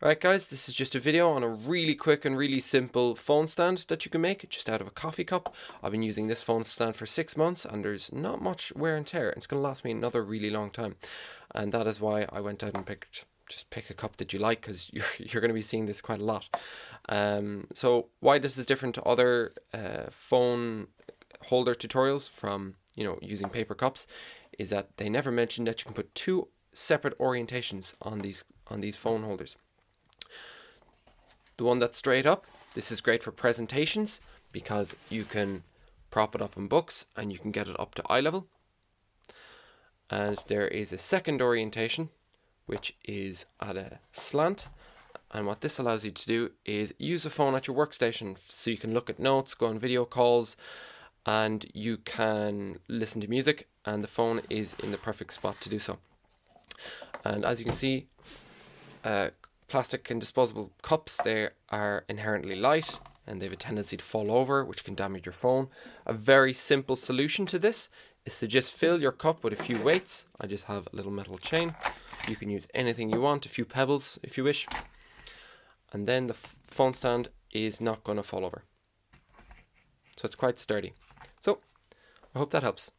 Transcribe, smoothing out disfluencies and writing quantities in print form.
Alright guys, this is just a video on a really quick and really simple phone stand that you can make just out of a coffee cup. I've been using this phone stand for 6 months and there's not much wear and tear. It's going to last me another really long time. And that is why I went out and pick a cup that you like, because you're going to be seeing this quite a lot. So why this is different to other phone holder tutorials from using paper cups is that they never mention that you can put two separate orientations on these phone holders. The one that's straight up, this is great for presentations because you can prop it up in books and you can get it up to eye level. And there is a second orientation which is at a slant, and what this allows you to do is use a phone at your workstation so you can look at notes, go on video calls, and you can listen to music, and the phone is in the perfect spot to do so. And as you can see, plastic and disposable cups, they are inherently light and they have a tendency to fall over, which can damage your phone. A very simple solution to this is to just fill your cup with a few weights. I just have a little metal chain. You can use anything you want, a few pebbles if you wish, and then the phone stand is not going to fall over. So it's quite sturdy. So I hope that helps.